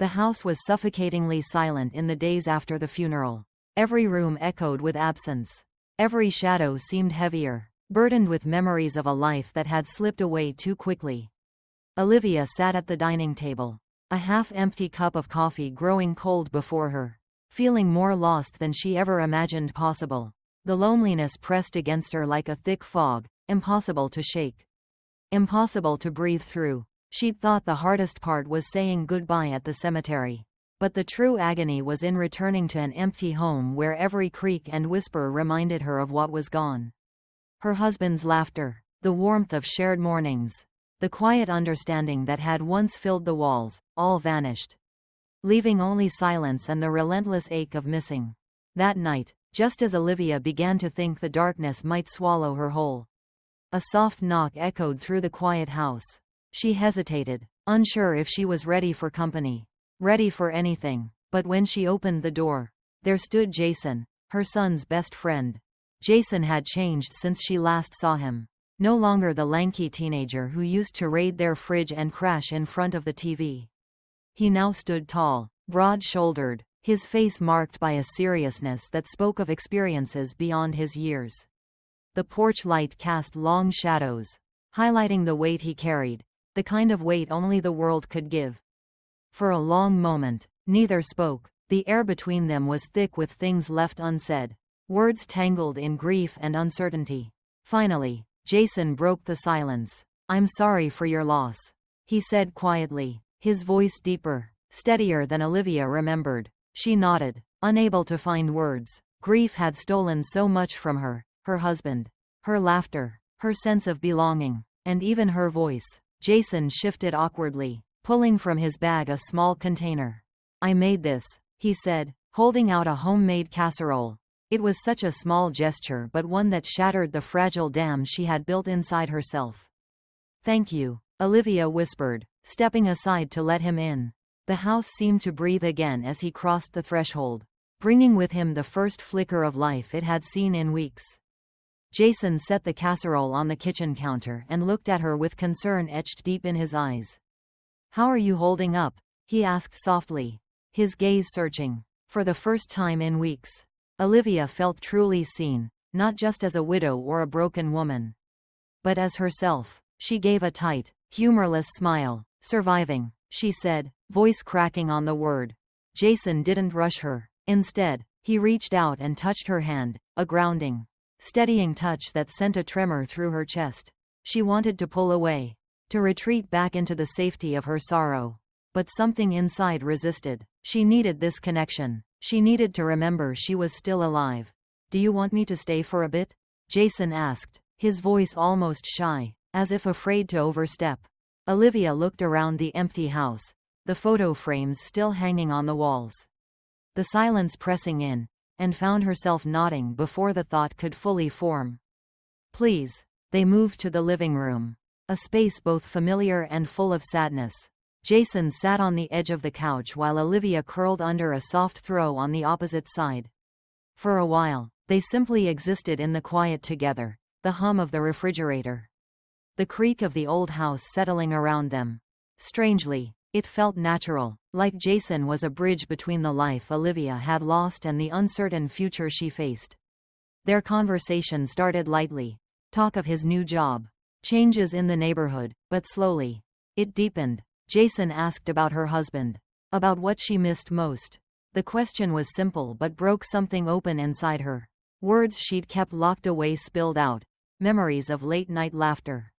The house was suffocatingly silent in the days after the funeral. Every room echoed with absence. Every shadow seemed heavier, burdened with memories of a life that had slipped away too quickly. Olivia sat at the dining table, a half-empty cup of coffee growing cold before her, feeling more lost than she ever imagined possible. The loneliness pressed against her like a thick fog, impossible to shake, impossible to breathe through. She'd thought the hardest part was saying goodbye at the cemetery. But the true agony was in returning to an empty home where every creak and whisper reminded her of what was gone. Her husband's laughter, the warmth of shared mornings, the quiet understanding that had once filled the walls, all vanished, leaving only silence and the relentless ache of missing. That night, just as Olivia began to think the darkness might swallow her whole, a soft knock echoed through the quiet house. She hesitated, unsure if she was ready for company, ready for anything. But when she opened the door, there stood Jason, her son's best friend. Jason had changed since she last saw him. No longer the lanky teenager who used to raid their fridge and crash in front of the TV. He now stood tall, broad-shouldered, his face marked by a seriousness that spoke of experiences beyond his years. The porch light cast long shadows, highlighting the weight he carried, the kind of weight only the world could give. For a long moment, neither spoke. The air between them was thick with things left unsaid, words tangled in grief and uncertainty. Finally, Jason broke the silence. "I'm sorry for your loss," he said quietly, his voice deeper, steadier than Olivia remembered. She nodded, unable to find words. Grief had stolen so much from her, her husband, her laughter, her sense of belonging, and even her voice. Jason shifted awkwardly, pulling from his bag a small container. "I made this," he said, holding out a homemade casserole. It was such a small gesture, but one that shattered the fragile dam she had built inside herself. "Thank you," Olivia whispered, stepping aside to let him in. The house seemed to breathe again as he crossed the threshold, bringing with him the first flicker of life it had seen in weeks. Jason set the casserole on the kitchen counter and looked at her with concern etched deep in his eyes. "How are you holding up?" he asked softly, his gaze searching. For the first time in weeks, Olivia felt truly seen, not just as a widow or a broken woman, but as herself. She gave a tight, humorless smile. "Surviving," she said, voice cracking on the word. Jason didn't rush her. Instead, he reached out and touched her hand, a grounding, steadying touch that sent a tremor through her chest. She wanted to pull away, to retreat back into the safety of her sorrow. But something inside resisted. She needed this connection. She needed to remember she was still alive. "Do you want me to stay for a bit?" Jason asked, his voice almost shy, as if afraid to overstep. Olivia looked around the empty house, the photo frames still hanging on the walls, the silence pressing in, and found herself nodding before the thought could fully form. "Please." They moved to the living room, a space both familiar and full of sadness. Jason sat on the edge of the couch while Olivia curled under a soft throw on the opposite side. For a while, they simply existed in the quiet together, the hum of the refrigerator, the creak of the old house settling around them. Strangely, it felt natural, like Jason was a bridge between the life Olivia had lost and the uncertain future she faced. Their conversation started lightly, talk of his new job, changes in the neighborhood, but slowly, it deepened. Jason asked about her husband, about what she missed most. The question was simple but broke something open inside her. Words she'd kept locked away spilled out, memories of late-night laughter,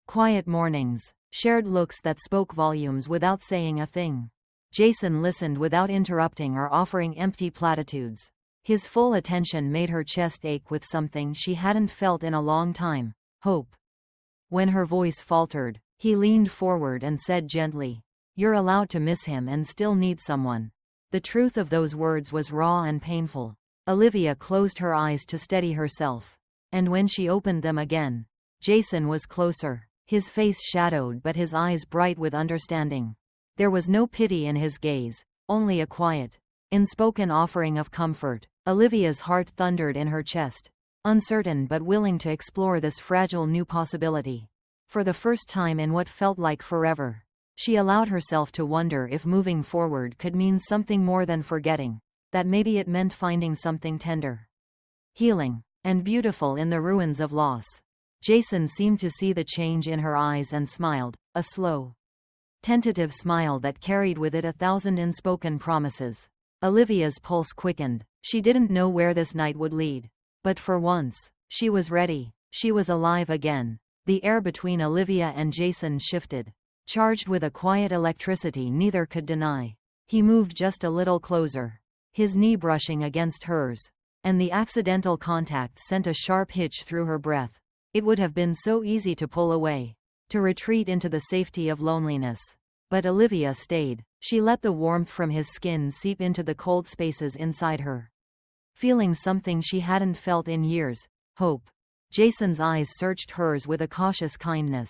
quiet mornings, shared looks that spoke volumes without saying a thing. Jason listened without interrupting or offering empty platitudes. His full attention made her chest ache with something she hadn't felt in a long time: hope. When her voice faltered, he leaned forward and said gently, "You're allowed to miss him and still need someone." The truth of those words was raw and painful. Olivia closed her eyes to steady herself. And when she opened them again, Jason was closer, his face shadowed but his eyes bright with understanding. There was no pity in his gaze, only a quiet, unspoken offering of comfort. Olivia's heart thundered in her chest, uncertain but willing to explore this fragile new possibility. For the first time in what felt like forever, She allowed herself to wonder if moving forward could mean something more than forgetting, that maybe it meant finding something tender, healing, and beautiful in the ruins of loss. Jason seemed to see the change in her eyes and smiled, a slow, tentative smile that carried with it 1,000 unspoken promises. Olivia's pulse quickened. She didn't know where this night would lead. But for once, she was ready. She was alive again. The air between Olivia and Jason shifted, charged with a quiet electricity neither could deny. He moved just a little closer, his knee brushing against hers, and the accidental contact sent a sharp hitch through her breath. It would have been so easy to pull away, to retreat into the safety of loneliness. But Olivia stayed. She let the warmth from his skin seep into the cold spaces inside her, feeling something she hadn't felt in years: hope. Jason's eyes searched hers with a cautious kindness,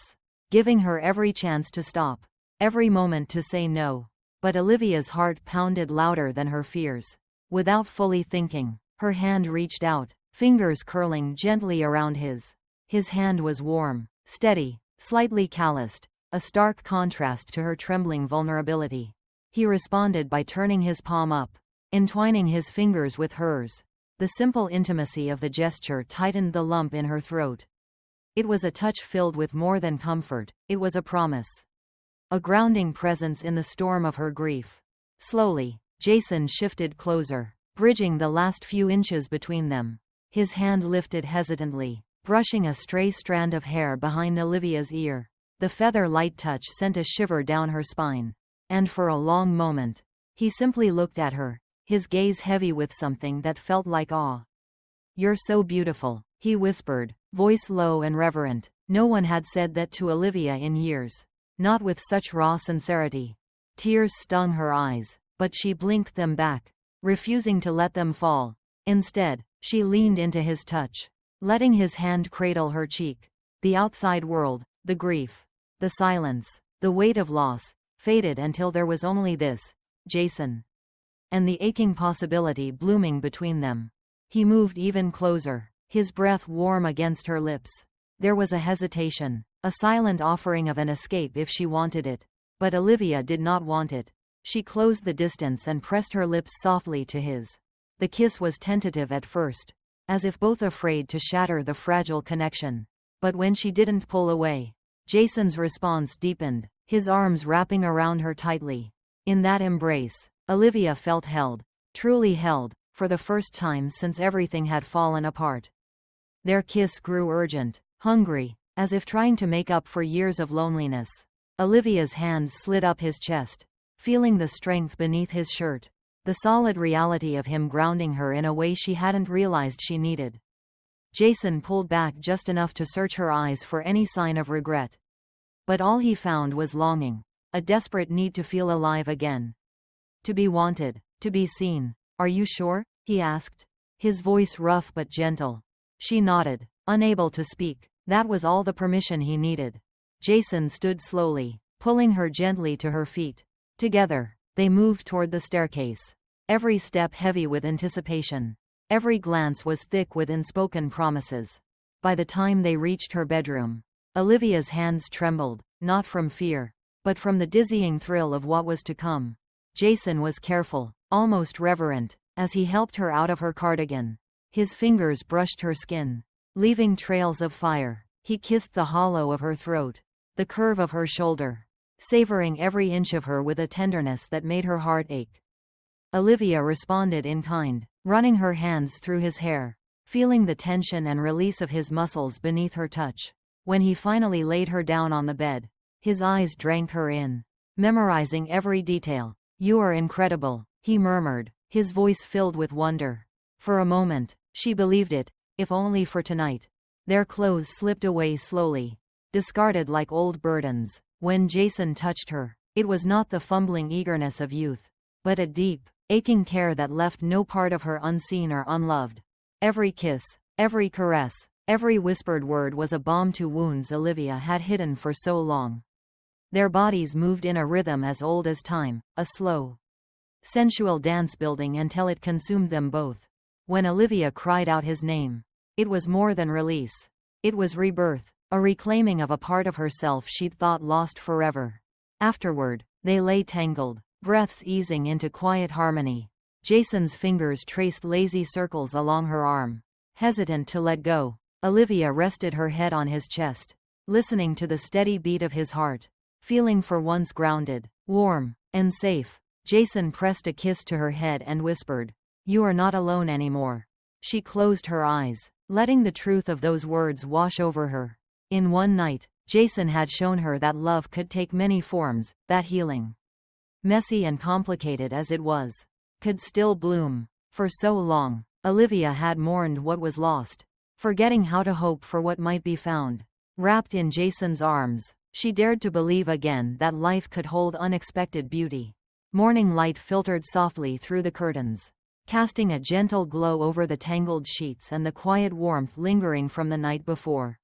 giving her every chance to stop, every moment to say no. But Olivia's heart pounded louder than her fears. Without fully thinking, her hand reached out, fingers curling gently around his. His hand was warm, steady, slightly calloused, a stark contrast to her trembling vulnerability. He responded by turning his palm up, entwining his fingers with hers. The simple intimacy of the gesture tightened the lump in her throat. It was a touch filled with more than comfort, it was a promise. A grounding presence in the storm of her grief. Slowly, Jason shifted closer, bridging the last few inches between them. His hand lifted hesitantly, brushing a stray strand of hair behind Olivia's ear. The feather-light touch sent a shiver down her spine. And for a long moment, he simply looked at her, his gaze heavy with something that felt like awe. "You're so beautiful," he whispered, voice low and reverent. No one had said that to Olivia in years. Not with such raw sincerity. Tears stung her eyes, but she blinked them back, refusing to let them fall. Instead, she leaned into his touch, letting his hand cradle her cheek. The outside world, the grief, the silence, the weight of loss, faded until there was only this, Jason, and the aching possibility blooming between them. He moved even closer, his breath warm against her lips. There was a hesitation, a silent offering of an escape if she wanted it. But Olivia did not want it. She closed the distance and pressed her lips softly to his. The kiss was tentative at first, as if both afraid to shatter the fragile connection. But when she didn't pull away, Jason's response deepened, his arms wrapping around her tightly. In that embrace, Olivia felt held, truly held, for the first time since everything had fallen apart. Their kiss grew urgent, hungry, as if trying to make up for years of loneliness. Olivia's hands slid up his chest, feeling the strength beneath his shirt, the solid reality of him grounding her in a way she hadn't realized she needed. Jason pulled back just enough to search her eyes for any sign of regret. But all he found was longing, a desperate need to feel alive again. To be wanted, to be seen. "Are you sure?" he asked, his voice rough but gentle. She nodded, unable to speak. That was all the permission he needed. Jason stood slowly, pulling her gently to her feet. Together, they moved toward the staircase, every step heavy with anticipation. Every glance was thick with unspoken promises. By the time they reached her bedroom, Olivia's hands trembled, not from fear, but from the dizzying thrill of what was to come. Jason was careful, almost reverent, as he helped her out of her cardigan. His fingers brushed her skin, leaving trails of fire. He kissed the hollow of her throat, the curve of her shoulder, savoring every inch of her with a tenderness that made her heart ache. Olivia responded in kind, running her hands through his hair, feeling the tension and release of his muscles beneath her touch. When he finally laid her down on the bed, his eyes drank her in, memorizing every detail. "You are incredible," he murmured, his voice filled with wonder. For a moment, she believed it, if only for tonight. Their clothes slipped away slowly, discarded like old burdens. When Jason touched her, it was not the fumbling eagerness of youth, but a deep, aching care that left no part of her unseen or unloved. Every kiss, every caress, every whispered word was a balm to wounds Olivia had hidden for so long. Their bodies moved in a rhythm as old as time, a slow, sensual dance building until it consumed them both. When Olivia cried out his name, it was more than release. It was rebirth, a reclaiming of a part of herself she'd thought lost forever. Afterward, they lay tangled, breaths easing into quiet harmony. Jason's fingers traced lazy circles along her arm. Hesitant to let go, Olivia rested her head on his chest, listening to the steady beat of his heart. Feeling for once grounded, warm, and safe, Jason pressed a kiss to her head and whispered, "You are not alone anymore." She closed her eyes, letting the truth of those words wash over her. In one night, Jason had shown her that love could take many forms, that healing, messy and complicated as it was, could still bloom. For so long, Olivia had mourned what was lost, forgetting how to hope for what might be found. Wrapped in Jason's arms, she dared to believe again that life could hold unexpected beauty. Morning light filtered softly through the curtains, casting a gentle glow over the tangled sheets and the quiet warmth lingering from the night before.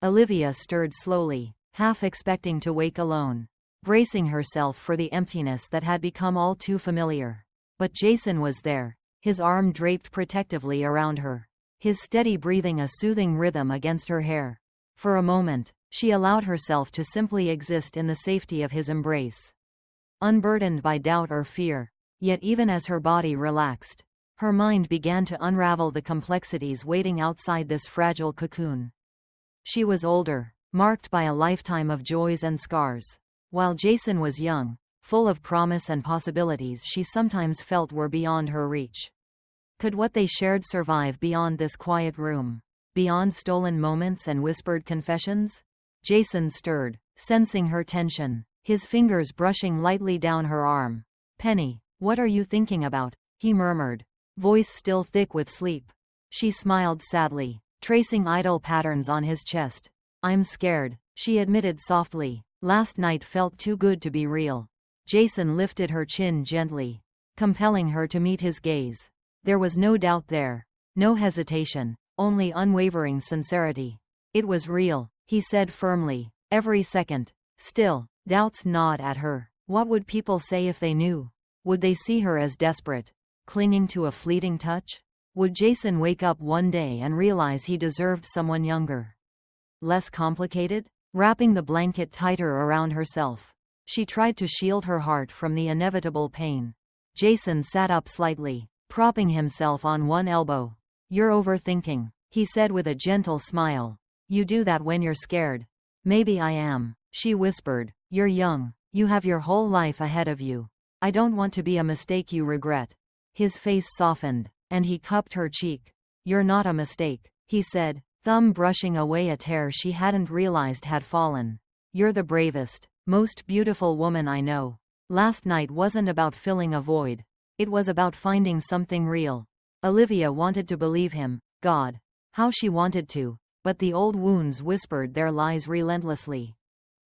Olivia stirred slowly, half expecting to wake alone, bracing herself for the emptiness that had become all too familiar. But Jason was there, his arm draped protectively around her, his steady breathing a soothing rhythm against her hair. For a moment, she allowed herself to simply exist in the safety of his embrace, unburdened by doubt or fear. Yet even as her body relaxed, her mind began to unravel the complexities waiting outside this fragile cocoon. She was older, marked by a lifetime of joys and scars, while Jason was young, full of promise and possibilities she sometimes felt were beyond her reach. Could what they shared survive beyond this quiet room? Beyond stolen moments and whispered confessions? Jason stirred, sensing her tension, his fingers brushing lightly down her arm. "Penny, what are you thinking about?" he murmured, voice still thick with sleep. She smiled sadly, tracing idle patterns on his chest. "I'm scared," she admitted softly. "Last night felt too good to be real." Jason lifted her chin gently, compelling her to meet his gaze. There was no doubt there, no hesitation, only unwavering sincerity. "It was real," he said firmly, "every second." Still, doubts gnawed at her. What would people say if they knew? Would they see her as desperate, clinging to a fleeting touch? Would Jason wake up one day and realize he deserved someone younger, less complicated? Wrapping the blanket tighter around herself, she tried to shield her heart from the inevitable pain. Jason sat up slightly, propping himself on one elbow. "You're overthinking," he said with a gentle smile. "You do that when you're scared." "Maybe I am," she whispered. "You're young. You have your whole life ahead of you. I don't want to be a mistake you regret." His face softened, and he cupped her cheek. "You're not a mistake," he said, thumb brushing away a tear she hadn't realized had fallen. "You're the bravest, most beautiful woman I know." Last night wasn't about filling a void. It was about finding something real. Olivia wanted to believe him. God, how she wanted to, but the old wounds whispered their lies relentlessly.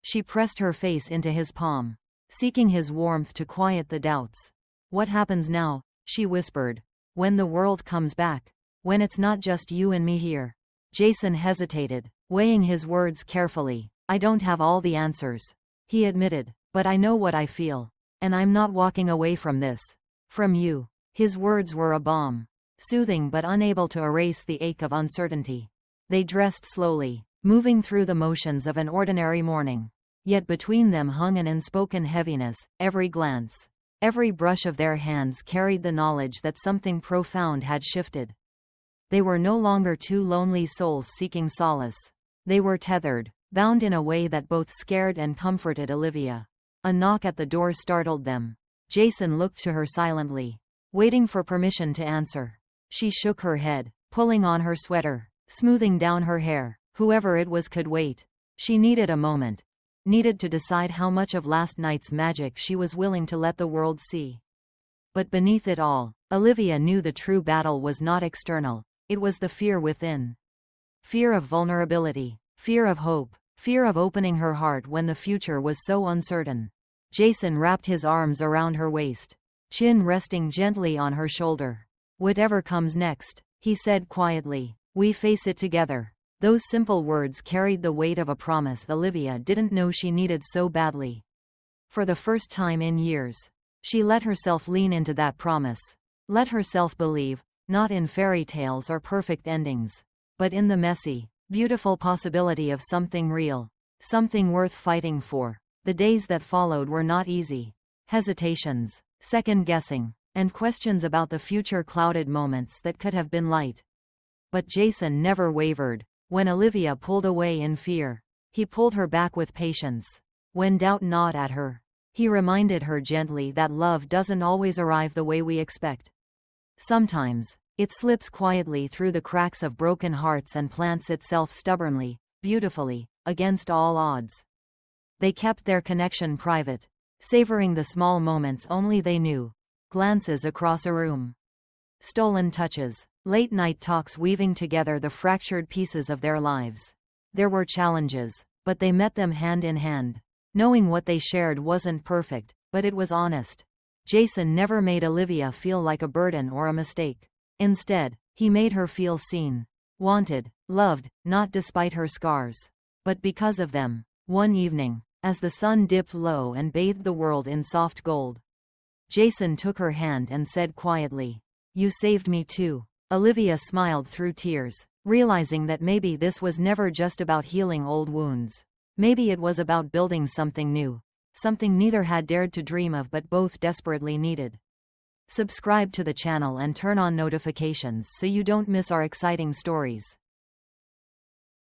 She pressed her face into his palm, seeking his warmth to quiet the doubts. "What happens now?" she whispered. "When the world comes back? When it's not just you and me here?" Jason hesitated, weighing his words carefully. "I don't have all the answers," he admitted, "but I know what I feel. And I'm not walking away from this. From you." His words were a balm, soothing but unable to erase the ache of uncertainty. They dressed slowly, moving through the motions of an ordinary morning. Yet between them hung an unspoken heaviness. Every glance, every brush of their hands carried the knowledge that something profound had shifted. They were no longer two lonely souls seeking solace. They were tethered, bound in a way that both scared and comforted Olivia. A knock at the door startled them. Jason looked to her silently, waiting for permission to answer. She shook her head, pulling on her sweater, smoothing down her hair. Whoever it was could wait. She needed a moment, needed to decide how much of last night's magic she was willing to let the world see. But beneath it all, Olivia knew the true battle was not external. It was the fear within. Fear of vulnerability, fear of hope, fear of opening her heart when the future was so uncertain. Jason wrapped his arms around her waist, chin resting gently on her shoulder. "Whatever comes next," he said quietly, "we face it together." Those simple words carried the weight of a promise Olivia didn't know she needed so badly. For the first time in years, she let herself lean into that promise. Let herself believe, not in fairy tales or perfect endings, but in the messy, beautiful possibility of something real, something worth fighting for. The days that followed were not easy. Hesitations, second-guessing, and questions about the future clouded moments that could have been light. But Jason never wavered. When Olivia pulled away in fear, he pulled her back with patience. When doubt gnawed at her, he reminded her gently that love doesn't always arrive the way we expect. Sometimes, it slips quietly through the cracks of broken hearts and plants itself stubbornly, beautifully, against all odds. They kept their connection private, savoring the small moments only they knew. Glances across a room. Stolen touches. Late-night talks weaving together the fractured pieces of their lives. There were challenges, but they met them hand in hand. Knowing what they shared wasn't perfect, but it was honest. Jason never made Olivia feel like a burden or a mistake. Instead, he made her feel seen, wanted, loved, not despite her scars, but because of them. One evening, as the sun dipped low and bathed the world in soft gold, Jason took her hand and said quietly, "You saved me too." Olivia smiled through tears, realizing that maybe this was never just about healing old wounds. Maybe it was about building something new. Something neither had dared to dream of but both desperately needed. Subscribe to the channel and turn on notifications so you don't miss our exciting stories.